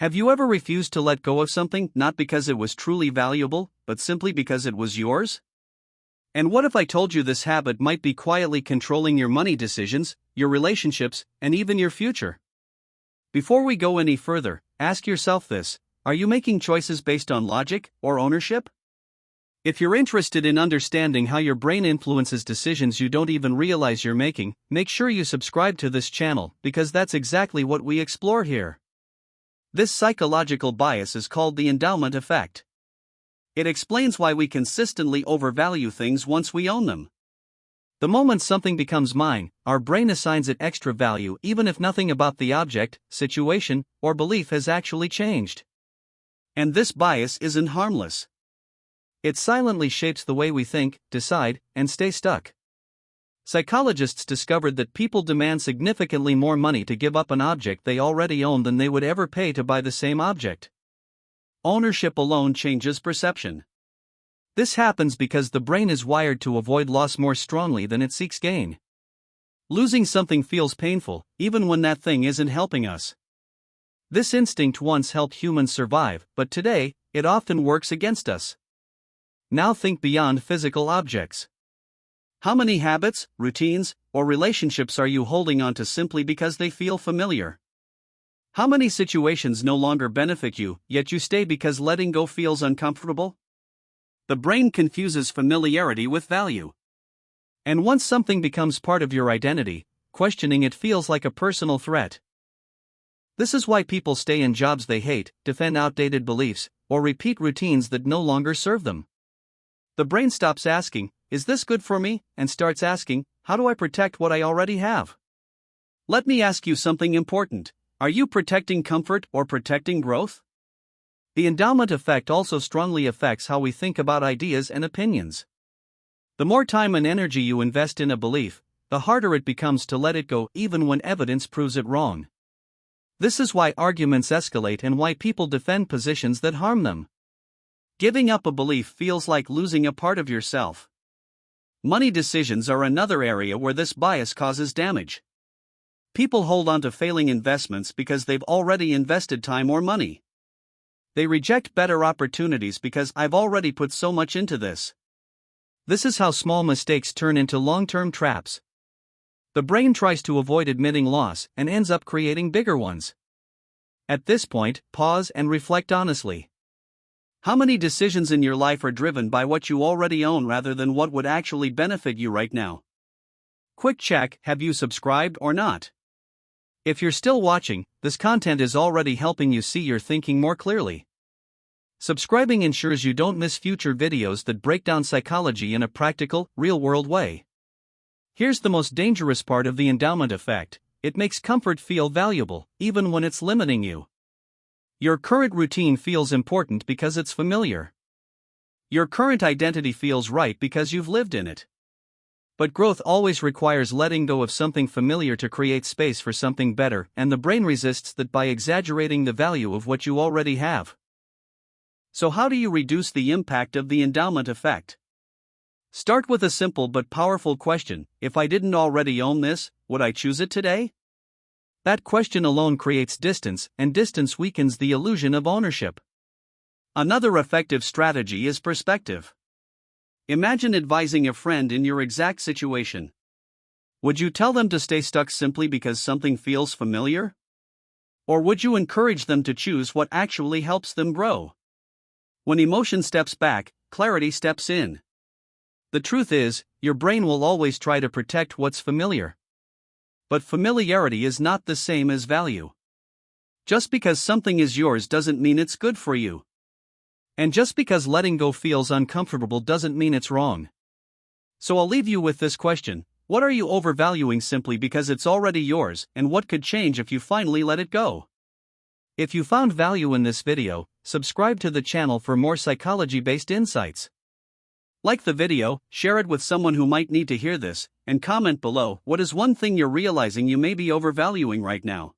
Have you ever refused to let go of something not because it was truly valuable, but simply because it was yours? And what if I told you this habit might be quietly controlling your money decisions, your relationships, and even your future? Before we go any further, ask yourself this: are you making choices based on logic or ownership? If you're interested in understanding how your brain influences decisions you don't even realize you're making, make sure you subscribe to this channel, because that's exactly what we explore here. This psychological bias is called the endowment effect. It explains why we consistently overvalue things once we own them. The moment something becomes mine, our brain assigns it extra value even if nothing about the object, situation, or belief has actually changed. And this bias isn't harmless. It silently shapes the way we think, decide, and stay stuck. Psychologists discovered that people demand significantly more money to give up an object they already own than they would ever pay to buy the same object. Ownership alone changes perception. This happens because the brain is wired to avoid loss more strongly than it seeks gain. Losing something feels painful, even when that thing isn't helping us. This instinct once helped humans survive, but today, it often works against us. Now think beyond physical objects. How many habits, routines, or relationships are you holding on to simply because they feel familiar? How many situations no longer benefit you, yet you stay because letting go feels uncomfortable? The brain confuses familiarity with value. And once something becomes part of your identity, questioning it feels like a personal threat. This is why people stay in jobs they hate, defend outdated beliefs, or repeat routines that no longer serve them. The brain stops asking, "Is this good for me?" and starts asking, "How do I protect what I already have?" Let me ask you something important. Are you protecting comfort or protecting growth? The endowment effect also strongly affects how we think about ideas and opinions. The more time and energy you invest in a belief, the harder it becomes to let it go even when evidence proves it wrong. This is why arguments escalate and why people defend positions that harm them. Giving up a belief feels like losing a part of yourself. Money decisions are another area where this bias causes damage. People hold on to failing investments because they've already invested time or money. They reject better opportunities because "I've already put so much into this." This is how small mistakes turn into long-term traps. The brain tries to avoid admitting loss and ends up creating bigger ones. At this point, pause and reflect honestly. How many decisions in your life are driven by what you already own rather than what would actually benefit you right now? Quick check: have you subscribed or not? If you're still watching, this content is already helping you see your thinking more clearly. Subscribing ensures you don't miss future videos that break down psychology in a practical, real-world way. Here's the most dangerous part of the endowment effect: it makes comfort feel valuable, even when it's limiting you. Your current routine feels important because it's familiar. Your current identity feels right because you've lived in it. But growth always requires letting go of something familiar to create space for something better, and the brain resists that by exaggerating the value of what you already have. So how do you reduce the impact of the endowment effect? Start with a simple but powerful question: if I didn't already own this, would I choose it today? That question alone creates distance, and distance weakens the illusion of ownership. Another effective strategy is perspective. Imagine advising a friend in your exact situation. Would you tell them to stay stuck simply because something feels familiar? Or would you encourage them to choose what actually helps them grow? When emotion steps back, clarity steps in. The truth is, your brain will always try to protect what's familiar. But familiarity is not the same as value. Just because something is yours doesn't mean it's good for you. And just because letting go feels uncomfortable doesn't mean it's wrong. So I'll leave you with this question: what are you overvaluing simply because it's already yours, and what could change if you finally let it go? If you found value in this video, subscribe to the channel for more psychology-based insights. Like the video, share it with someone who might need to hear this, and comment below: what is one thing you're realizing you may be overvaluing right now?